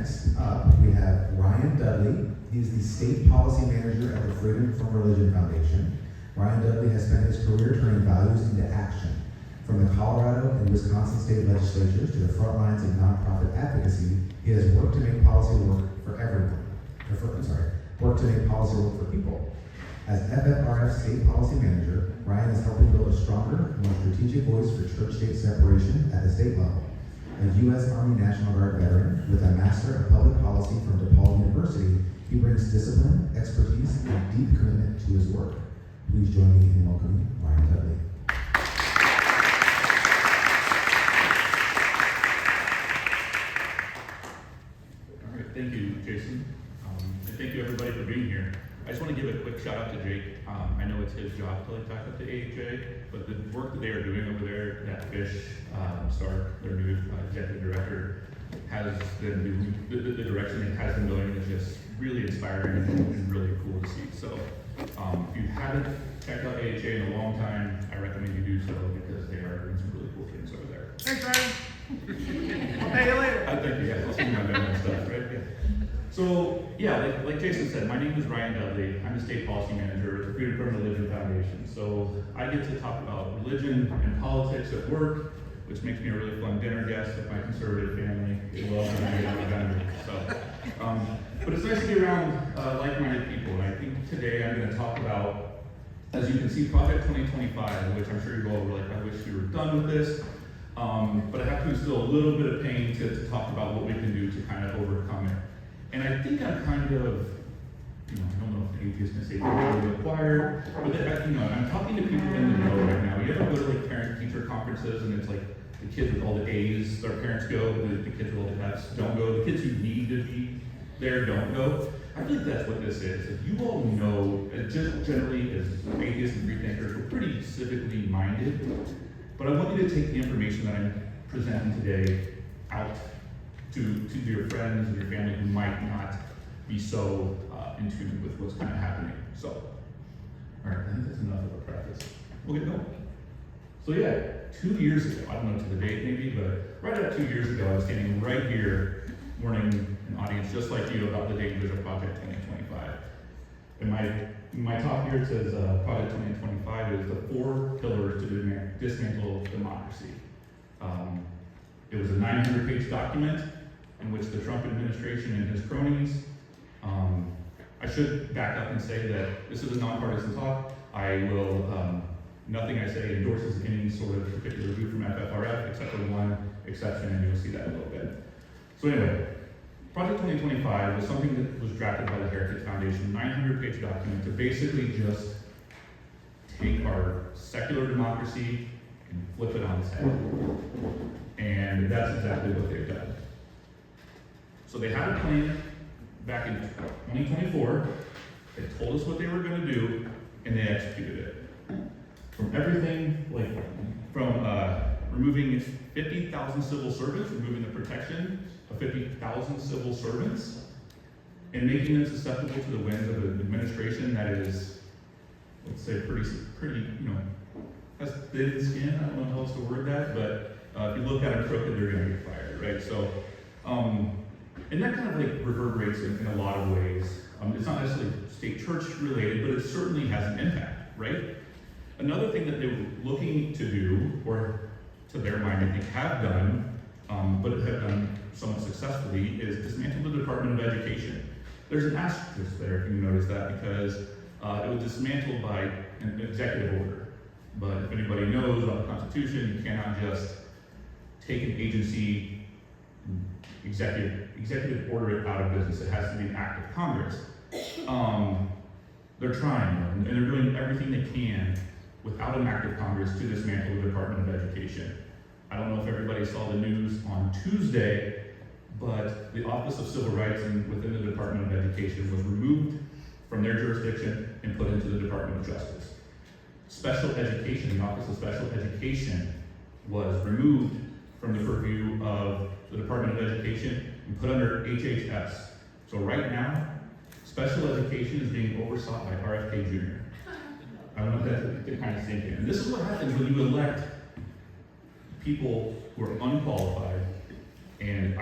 Next up, we have Ryan Dudlay. He's the State Policy Manager at the Freedom from Religion Foundation. Ryan Dudlay has spent his career turning values into action. From the Colorado and Wisconsin state legislatures to the front lines of nonprofit advocacy, he has worked to make policy work for everyone. Worked to make policy work for people. As FFRF State Policy Manager, Ryan is helping build a stronger, more strategic voice for church-state separation at the state level. A U.S. Army National Guard veteran with a Master of Public Policy from DePaul University, he brings discipline, expertise, and deep commitment to his work. Please join me in welcoming Ryan Dudlay. All right, thank you, Jason. And thank you everybody for being here. I just want to give a quick shout out to Jake. I know it's his job to like talk up to AHA, but the work that they are doing over there at Fish, Stark, their new executive director, has been the direction it has been going is just really inspiring and really cool to see. So if you haven't checked out AHA in a long time, I recommend you do so because they are doing some really cool things over there. Thanks, Ryan. I'll pay you later. I thank you. Yeah, I'll see you on that stuff, right? Yeah. So, yeah, like Jason said, my name is Ryan Dudley. I'm the State Policy Manager at the Freedom from Religion Foundation. So I get to talk about religion and politics at work, which makes me a really fun dinner guest with my conservative family. They love when I get out of dinner. So, but it's nice to be around like-minded people. And I think today I'm going to talk about, as you can see, Project 2025, which I'm sure you're all like, I wish we were done with this. But I have to instill a little bit of pain to talk about what we can do to kind of overcome it. And I think I'm kind of, I don't know if the atheist can say really acquired, but I'm talking to people in the know right now. You ever go to like parent-teacher conferences and it's like the kids with all the A's, their parents go, the kids with all the F's don't go, the kids who need to be there don't go. I think that's what this is. If you all know, just generally as atheists and free thinkers, we're pretty civically minded, but I want you to take the information that I'm presenting today out to your friends and your family who might not be so in tune with what's kind of happening. So, all right, I think that's enough of a preface. We'll get going. So yeah, 2 years ago, I don't know to the date maybe, but right about 2 years ago, I was standing right here warning an audience just like you about the dangers of Project 2025. And my talk here says Project 2025 is the 4 pillars to dismantle democracy. It was a 900-page document in which the Trump administration and his cronies, I should back up and say that this is a nonpartisan talk. I will, nothing I say endorses any sort of particular view from FFRF, except for one exception, and you'll see that in a little bit. So anyway, Project 2025 was something that was drafted by the Heritage Foundation, 900-page document to basically just take our secular democracy and flip it on its head. And that's exactly what they've done. So they had a plan back in 2024. They told us what they were going to do, and they executed it. From everything, like from removing 50,000 civil servants, removing the protection of 50,000 civil servants, and making them susceptible to the winds of an administration that is, let's say, pretty, has thin skin. I don't know how else to word that, but if you look at them crooked, they're going to get fired, right? So, and that kind of like reverberates in a lot of ways. It's not necessarily state church related, but it certainly has an impact, right? Another thing that they were looking to do, or to their mind, I think have done, but have done somewhat successfully, is dismantle the Department of Education. There's an asterisk there, if you notice that, because it was dismantled by an executive order. But if anybody knows about the Constitution, you cannot just take an agency, executive order it out of business. It has to be an act of Congress. They're trying, and they're doing everything they can without an act of Congress to dismantle the Department of Education. I don't know if everybody saw the news on Tuesday, but the Office of Civil Rights within the Department of Education was removed from their jurisdiction and put into the Department of Justice. Special education, the Office of Special Education, was removed from the purview of the Department of Education and put under HHS. So right now, special education is being oversaw by RFK Jr. I want that to kind of sink in. And this is what happens when you elect people who are unqualified and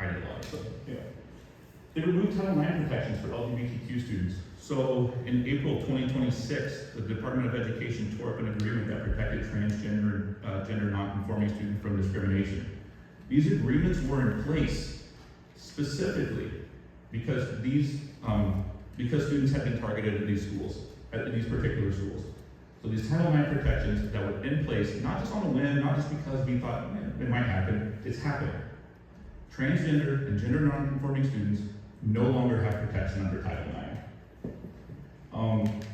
ideologue. So, yeah. They removed Title IX protections for LGBTQ students. So in April 2026, the Department of Education tore up an agreement that protected transgender, gender nonconforming students from discrimination. These agreements were in place specifically because because students had been targeted at these schools, at these particular schools. So these Title IX protections that were in place, not just on a whim, not just because we thought it might happen, it's happening. Transgender and gender nonconforming students no longer have protection under Title IX.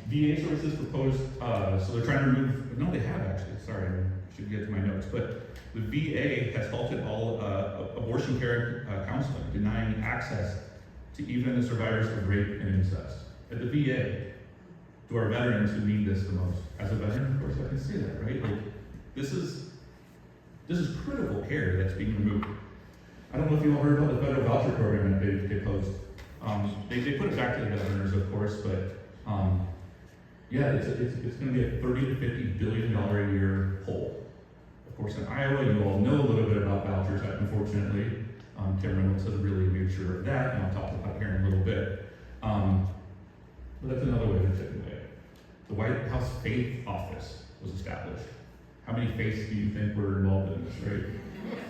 VA services proposed, so they're trying to remove, no they have actually, sorry, I should get to my notes, but the VA has halted all abortion care counseling, denying access to even the survivors of rape and incest. At the VA, to our veterans who need this the most. As a veteran, of course I can say that, right? Like, this is critical care that's being removed. I don't know if you all heard about the federal voucher program that they posed. They put it back to the governors, of course, but yeah, it's going to be a $30 to $50 billion a year hole. Of course, in Iowa, you all know a little bit about vouchers, unfortunately. Kim Reynolds has really made sure of that, and I'll talk about here in a little bit. But that's another way to chip away. The White House Faith Office was established. How many faiths do you think were involved in this, right?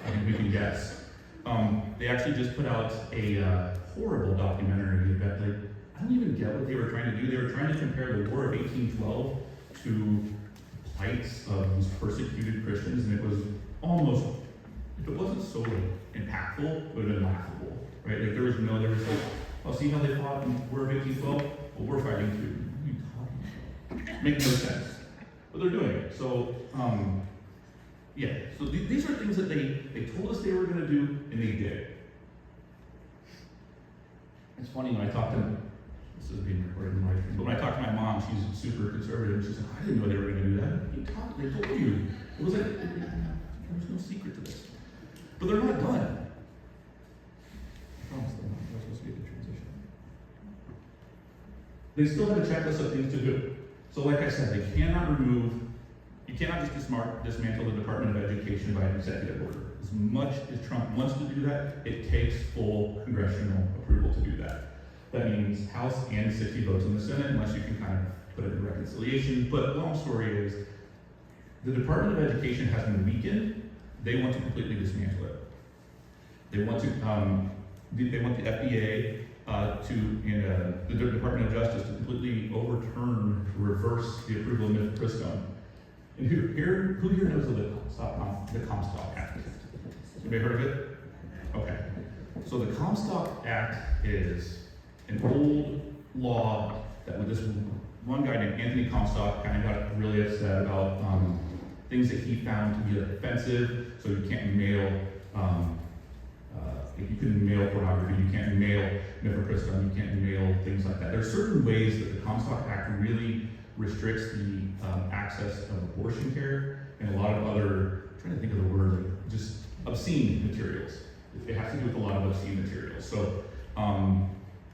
I think we can guess. They actually just put out a horrible documentary that, like, I don't even get what they were trying to do. They were trying to compare the War of 1812 to plights of these persecuted Christians, and it was almost, if it wasn't so impactful, it would have been laughable, right? Like, there was like, oh, see how they fought in the War of 1812? Well, we're fighting too. What are you talking about? Makes no sense. But they're doing it. So, yeah. So these are things that they told us they were going to do, and they did. It's funny when I talk to, this is being recorded in my phone, but when I talk to my mom, she's super conservative, and she's like, I didn't know they were going to do that. They told you. It was like, there's no secret to this. But they're not done. I promise they're not. They're supposed to be the transition. They still have a checklist of things to do. So like I said, you cannot just dismantle the Department of Education by an executive order. As much as Trump wants to do that, it takes full congressional approval to do that. That means House and 60 votes in the Senate, unless you can kind of put it in reconciliation. But long story is, the Department of Education has been weakened. They want to completely dismantle it. They want the FDA and the Department of Justice to completely reverse the approval of mifepristone. And who here knows of the Comstock Act? Anybody heard of it? Okay. So the Comstock Act is an old law that with this one guy named Anthony Comstock kind of got really upset about things that he found to be offensive. So you can't mail, if you couldn't mail pornography, you can't mail mifepristone, you can't mail things like that. There are certain ways that the Comstock Act really restricts the access of abortion care and a lot of other, I'm trying to think of the word, just obscene materials. It has to do with a lot of obscene materials. So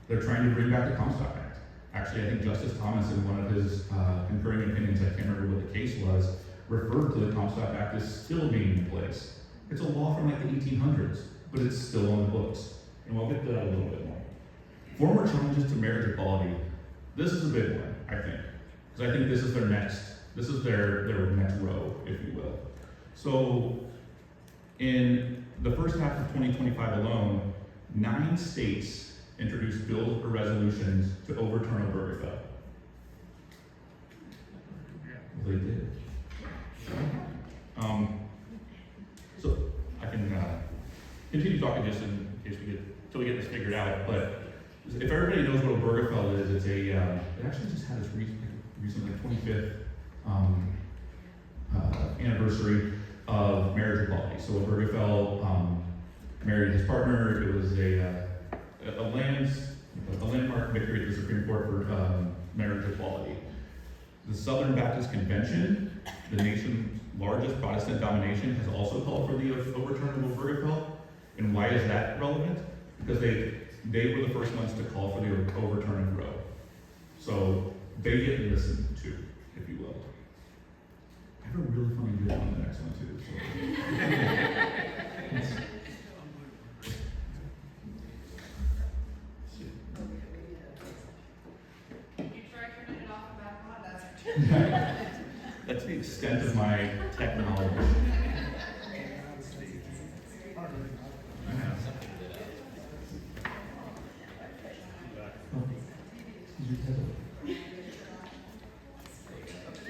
they're trying to bring back the Comstock Act. Actually, I think Justice Thomas, in one of his concurring opinions, I can't remember what the case was, referred to the Comstock Act as still being in place. It's a law from like the 1800s, but it's still on the books. And we'll get to that a little bit more. Former challenges to marriage equality. This is a big one, I think. Because I think this is their next row, if you will. So in the first half of 2025 alone, 9 states introduced bills or resolutions to overturn Obergefell. Well, they did. So I can continue talking just in case until we get this figured out. But if everybody knows what Obergefell is, it's it actually just had its recently 25th anniversary of marriage equality. So Obergefell married his partner. It was a landmark victory at the Supreme Court for marriage equality. The Southern Baptist Convention, the nation's largest Protestant denomination, has also called for the overturn of Obergefell. And why is that relevant? Because they were the first ones to call for the overturn of Roe. So they get listened to, if you will. I have a really funny bit on the next one too. So. That's the extent of my tech knowledge.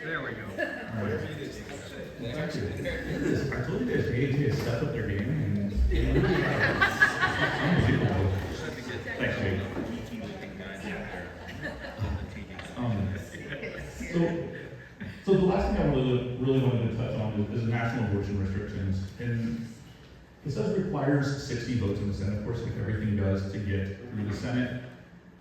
There we go. Thank you. I told you guys they step up their game and unbelievable. Thanks, Jake. So the last thing I really wanted to touch on is national abortion restrictions. And it says it requires 60 votes in the Senate, of course, like everything does to get through the Senate.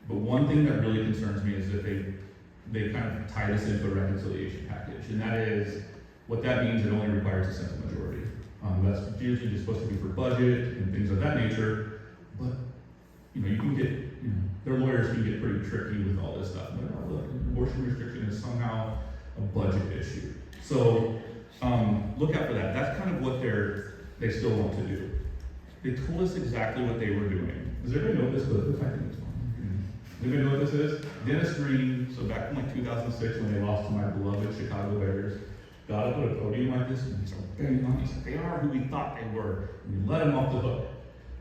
But one thing that really concerns me is that they kind of tie this into a reconciliation package, and that is, what that means, it only requires a simple majority. That's usually just supposed to be for budget and things of that nature, but, you can get, their lawyers can get pretty tricky with all this stuff. But look, abortion restriction is somehow a budget issue. So, look out for that. That's kind of what they still want to do. They told us exactly what they were doing. Does everybody know what this clip is? I think it's fun. Does anybody know what this is? Dennis Green, so back in like 2006 when they lost to my beloved Chicago Bears, got up at a podium like this and he started banging on. He said, they are who we thought they were. And we let them off the hook.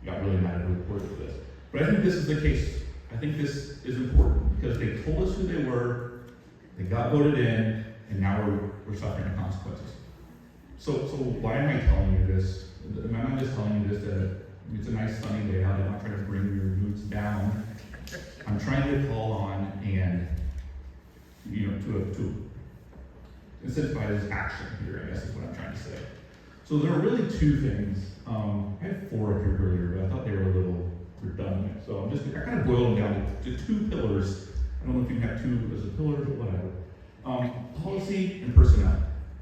He got really mad at the reporter for this. But I think this is the case. I think this is important because they told us who they were, they got voted in, and now we're suffering the consequences. So why am I telling you this? Am I not just telling you this that it's a nice sunny day out, I'm not trying to bring your moods down. I'm trying to call on and, to incentivize action here, I guess is what I'm trying to say. So there are really two things. I had four up here earlier, but I thought they were a little redundant. So I kind of boiled them down to two pillars. I don't know if you can have two as a pillar, but whatever. Policy and personnel.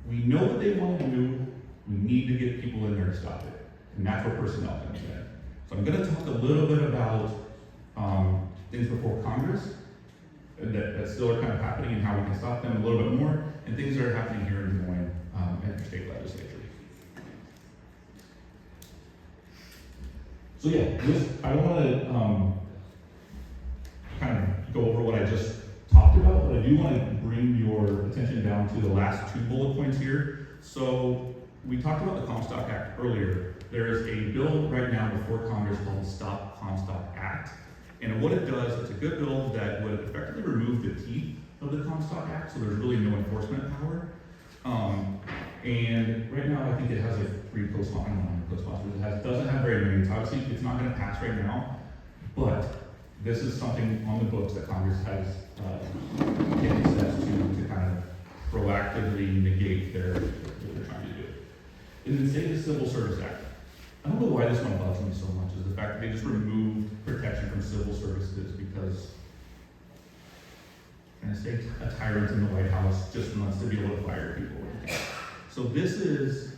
We know what they want to do. We need to get people in there to stop it. And that's where personnel comes in. So I'm going to talk a little bit about things before Congress that still are kind of happening and how we can stop them a little bit more, and things that are happening here in Des Moines at the state legislature. So yeah, I want to kind of go over what I just talked about, but I do want to bring your attention down to the last two bullet points here. So we talked about the Comstock Act earlier. There is a bill right now before Congress called the Stop Comstock Act. And what it does, it's a good bill that would effectively remove the teeth of the Comstock Act, so there's really no enforcement power. And right now, I think it has like 3 co-sponsors. It doesn't have very many. Obviously, it's not going to pass right now, but this is something on the books that Congress has taken steps to kind of proactively negate what they're trying to do. And then say the Civil Service Act. I don't know why this one bugs me so much, is the fact that they just removed protection from civil services because and stay a tyrant in the White House just wants to be able to fire people. So this is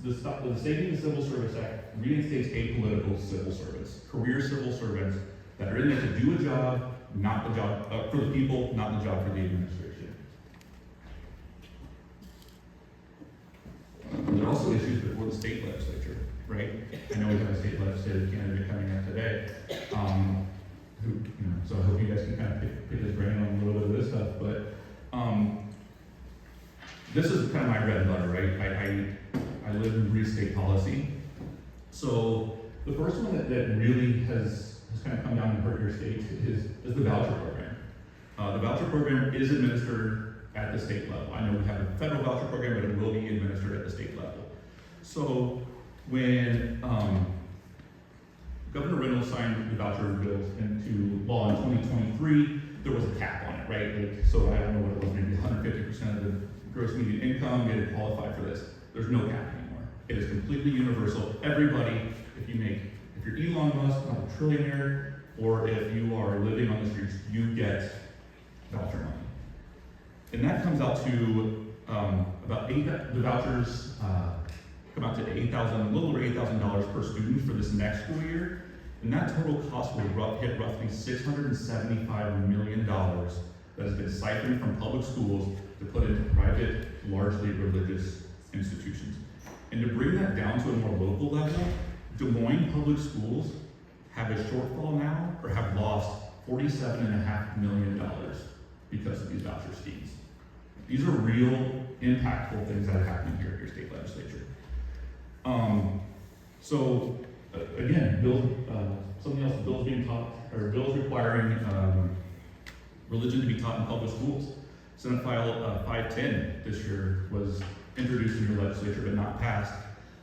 the Saving the Civil Service Act reinstates apolitical civil servants, career civil servants that are in there to do a job, not the job for the people, not the job for the administration. There are also issues before the state legislature, right? I know we have a state legislative candidate coming up today. So I hope you guys can kind of pick his brain on a little bit of this stuff, but this is kind of my bread and butter, right? I live and breathe state policy. So the first one that really has kind of come down and hurt your state is the voucher program. The voucher program is administered at the state level. I know we have a federal voucher program, but it will be administered at the state level. So when Governor Reynolds signed the voucher bills into law in 2023, there was a cap on it, right? So I don't know what it was, maybe 150% of the gross median income didn't qualify for this. There's no cap anymore. It is completely universal. Everybody, if you're Elon Musk, not a trillionaire, or if you are living on the streets, you get voucher money. And that comes out to the vouchers come out to a little over $8,000 per student for this next school year. And that total cost will hit roughly $675 million that has been siphoned from public schools to put into private, largely religious institutions. And to bring that down to a more local level, Des Moines public schools have a shortfall now, or have lost $47.5 million because of these voucher schemes. These are real, impactful things that are happening here at your state legislature. Again, something else, bills being taught, or bills requiring religion to be taught in public schools. Senate File 510 this year was introduced in your legislature but not passed.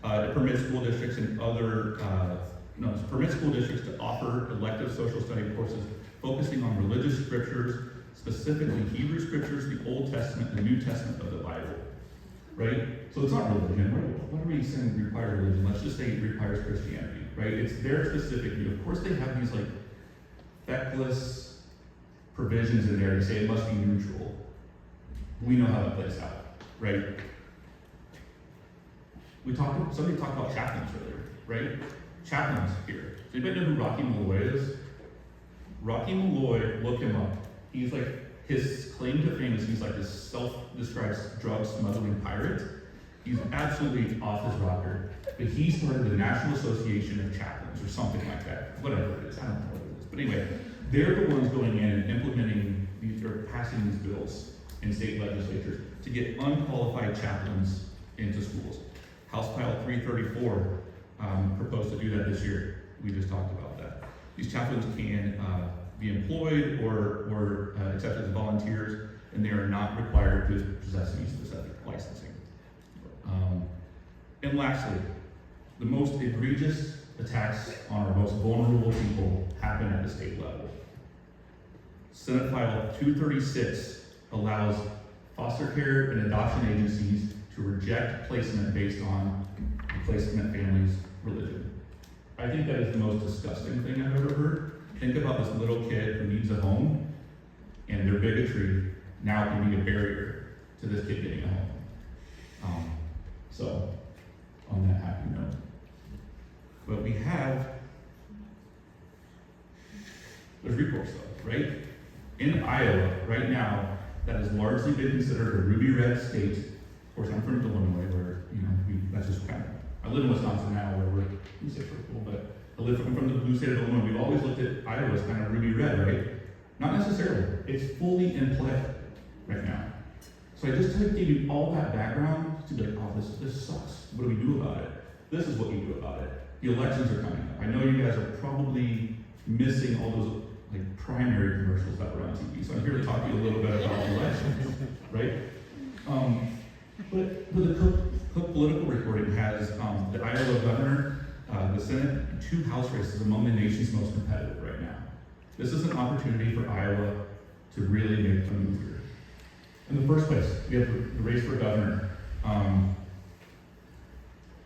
It permits school districts and permits school districts to offer elective social study courses focusing on religious scriptures, specifically Hebrew scriptures, the Old Testament, the New Testament of the Bible. Right? So it's not religion. What are we saying require religion? Let's just say it requires Christianity, right? It's their specific view. Of course they have these like feckless provisions in there. They say it must be neutral. We know how that plays out, right? Somebody talked about chaplains earlier, right? Chaplains here. Does anybody know who Rocky Malloy is? Rocky Malloy, look him up. He's like, his claim to fame is he's like this self-described drug smuggling pirate. He's absolutely off his rocker. But he started the National Association of Chaplains or something like that. Whatever it is, I don't know what it is. But anyway, they're the ones going in and implementing these, or passing these bills in state legislatures to get unqualified chaplains into schools. House File 334 proposed to do that this year. We just talked about that. These chaplains can be employed or accepted as volunteers, and they are not required to possess any specific licensing. And lastly, the most egregious attacks on our most vulnerable people happen at the state level. Senate File 236 allows foster care and adoption agencies to reject placement based on the placement family's religion. I think that is the most disgusting thing I've ever heard. Think about this little kid who needs a home, and their bigotry now can be a barrier to this kid getting a home. So, on that happy note. But there's recourse though, right? In Iowa, right now, that has largely been considered a ruby red state. Of course, I'm from Illinois, where, that's just kind of, I live in Wisconsin now, where we're cool, but I'm from the blue state of Illinois. We've always looked at Iowa as kind of ruby red, right? Not necessarily. It's fully in play right now. So I just gave you all that background to be like, oh, this sucks. What do we do about it? This is what we do about it. The elections are coming up. I know you guys are probably missing all those like primary commercials that were on TV. So I'm here to talk to you a little bit about the elections, right? But the Cook political recording has the Iowa governor, the Senate, and 2 House races among the nation's most competitive right now. This is an opportunity for Iowa to really make a move here. In the first place, we have the race for governor.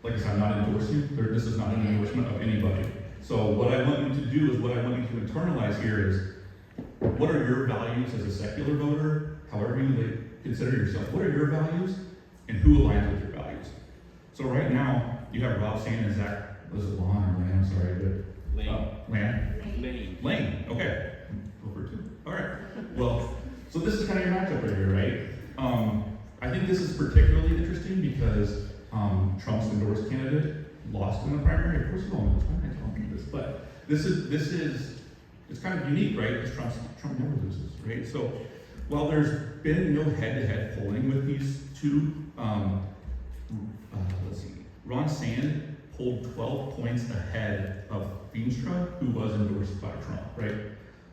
Like I said, I'm not endorsing. This is not an endorsement of anybody. So what I want you to do is, what I want you to internalize here is, what are your values as a secular voter, however you consider yourself? What are your values, and who aligns with your values? So right now, you have Rob Sand and Zach, was it Lon or Lane? I'm sorry, but Lane, okay. Over 2. All right. Well, so this is kind of your matchup right here, right? I think this is particularly interesting because Trump's endorsed candidate lost in the primary. Of course, you all know this. Why am I telling you this? But this is it's kind of unique, right? Because Trump never loses, right? So while there's been no head-to-head polling with these two, let's see, Ron Sand pulled 12 points ahead of Beanstra, who was endorsed by Trump, right?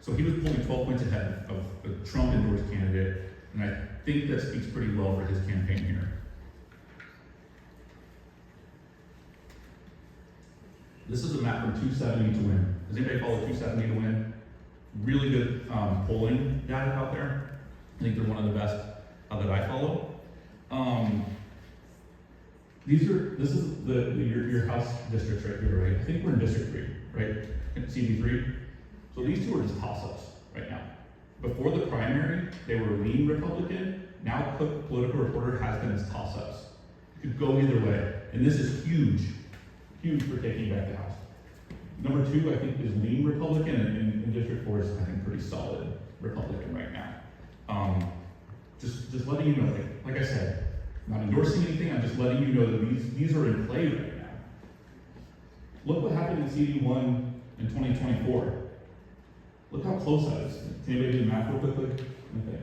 So he was pulling 12 points ahead of the Trump-endorsed candidate, and I think that speaks pretty well for his campaign here. This is a map from 270 to win. Does anybody follow 270 to win? Really good polling data out there. I think they're one of the best that I follow. This is your house districts right here, right? I think we're in District 3, right? CB3. So these two are just toss-ups right now. Before the primary, they were lean Republican. Now Cook Political Reporter has them as toss-ups. It could go either way. And this is huge for taking back the House. Number 2, I think, is lean Republican, and District 4 is, I think, pretty solid Republican right now. Just letting you know, like I said, not endorsing anything, I'm just letting you know that these are in play right now. Look what happened in CD1 in 2024. Look how close that is. Can anybody do the math real quickly? Okay,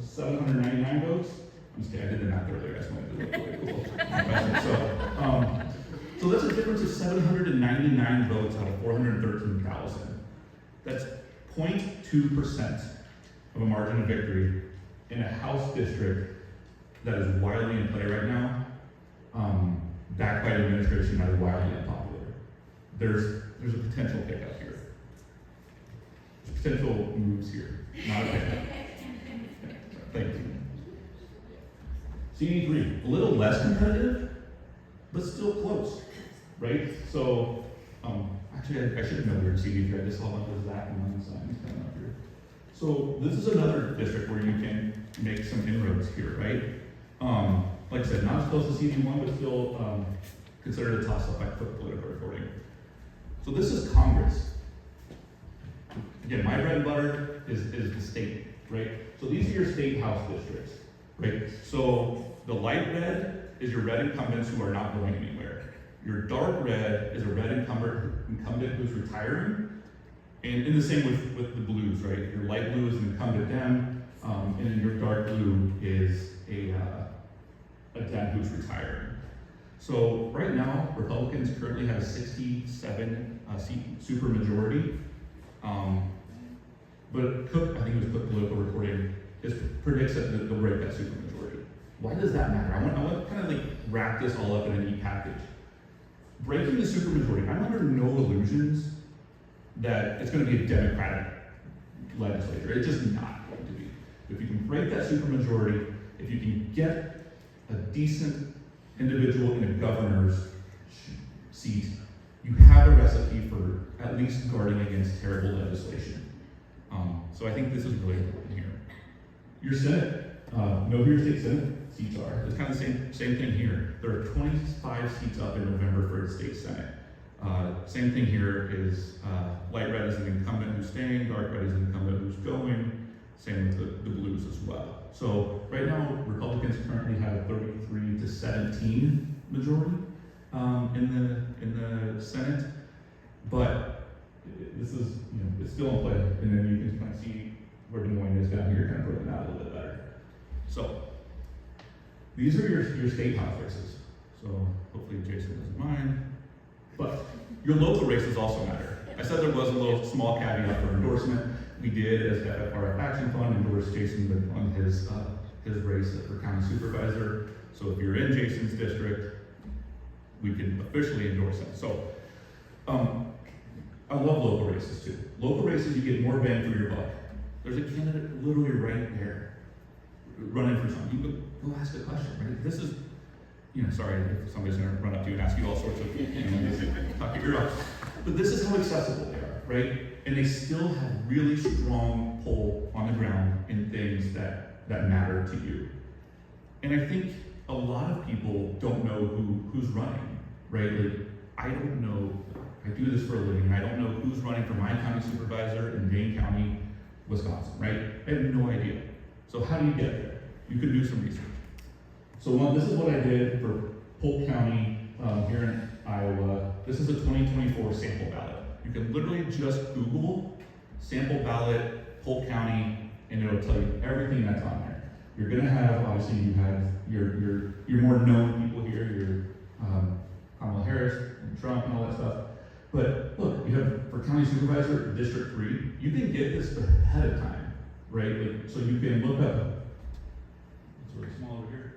799 votes I'm just kidding, I did the math earlier, that's why I did the political question. So that's a difference of 799 votes out of 413,000. That's 0.2% of a margin of victory in a House district that is wildly in play right now, backed by an administration that is wildly unpopular. There's a potential pickup here. There's potential moves here, not a pickup. Thank you. CD3, a little less competitive, but still close, right? So, actually, I should have known we were in CD3. I just saw one of Zach and one signs coming up here. So this is another district where you can make some inroads here, right? Like I said, not as close to CD1, but still considered a toss-up by political reporting. So this is Congress. Again, my bread and butter is the state, right? So these are your state house districts, right? So the light red is your red incumbents who are not going anywhere. Your dark red is a red incumbent who's retiring. And the same with the blues, right? Your light blue is an incumbent Dem, and then your dark blue is a Dem who's retiring. So right now, Republicans currently have a 67 seat supermajority. But Cook, I think it was Cook Political Reporting, predicts that they'll break that supermajority. Why does that matter? I want to kind of like wrap this all up in a neat package. Breaking the supermajority, I'm under no illusions that it's going to be a Democratic legislature. It's just not going to be. If you can break that supermajority, if you can get a decent individual in a governor's seat, you have a recipe for at least guarding against terrible legislation. So I think this is really important here. Your Senate, know who your state Senate seats are. It's kind of the same thing here. There are 25 seats up in November for the state Senate. Same thing here is light red is an incumbent who's staying, dark red is an incumbent who's going. Same with the blues as well. So right now, Republicans currently have a 33 to 17 majority in the Senate, but this is, it's still in play, and then you can kind of see where Des Moines is down here, kind of broken out a little bit better. So these are your state house races. So hopefully Jason doesn't mind. But your local races also matter. I said there was a little small caveat for endorsement. We did, as FFRF Action Fund, endorse Jason on his race for county supervisor. So if you're in Jason's district, we can officially endorse him. So I love local races too. Local races, you get more bang for your buck. There's a candidate literally right there running for something. You go ask a question, right? This is, sorry if somebody's gonna run up to you and ask you all sorts of, talk your ear off. But this is how accessible they are, right? And they still have really strong pull on the ground in things that matter to you. And I think a lot of people don't know who's running, right? Like, I don't know, I do this for a living, and I don't know who's running for my county supervisor in Dane County, Wisconsin, right? I have no idea. So how do you get there? You could do some research. So this is what I did for Polk County here in Iowa. This is a 2024 sample ballot. You can literally just Google sample ballot Polk County, and it'll tell you everything that's on there. You're gonna have, obviously, you have your more known people here, your Kamala Harris and Trump and all that stuff. But look, you have for county supervisor, District 3, you can get this ahead of time, right? Like, so you can look up, it's really small over here.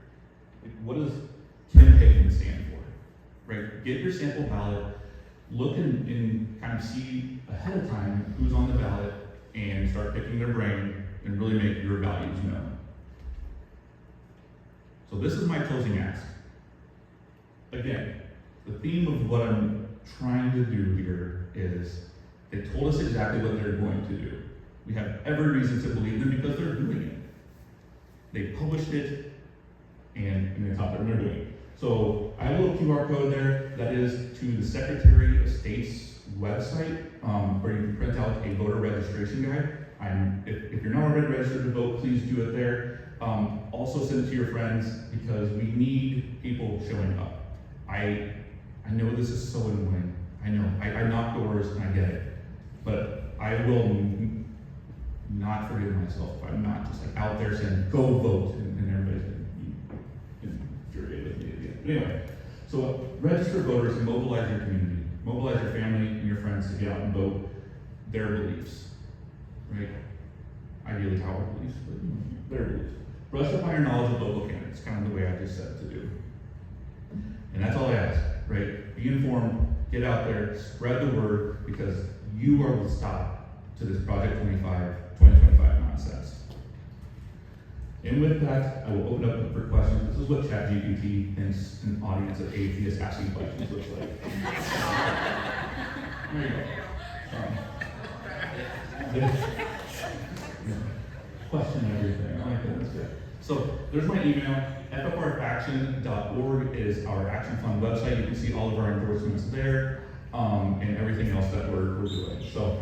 Like, what does Kim Payton stand for, right? Get your sample ballot, look and kind of see ahead of time who's on the ballot and start picking their brain and really make your values known. So this is my closing ask. Again, the theme of what I'm trying to do here is they told us exactly what they're going to do. We have every reason to believe them because they're doing it. They published it and it's out there and they're doing it. So I have a little QR code there that is to the Secretary of State's website where you can print out a voter registration guide. If you're not already registered to vote, please do it there. Also send it to your friends because we need people showing up. I know this is so annoying. I know. I knock doors and I get it. But I will not forgive myself if I'm not just like out there saying, go vote, and everybody's Anyway, so register voters and mobilize your community. Mobilize your family and your friends to get out and vote their beliefs, right? Ideally our beliefs, but their beliefs. Brush up on your knowledge of local candidates, kind of the way I just said to do. And that's all I ask, right? Be informed, get out there, spread the word, because you are the stop to this Project 2025 nonsense. And with that, I will open up for questions. This is what ChatGPT and an audience of atheists asking questions looks like. There you go. Question everything. I like that. That's good. So there's my email. ffraction.org is our Action Fund website. You can see all of our endorsements there, and everything else that we're doing. So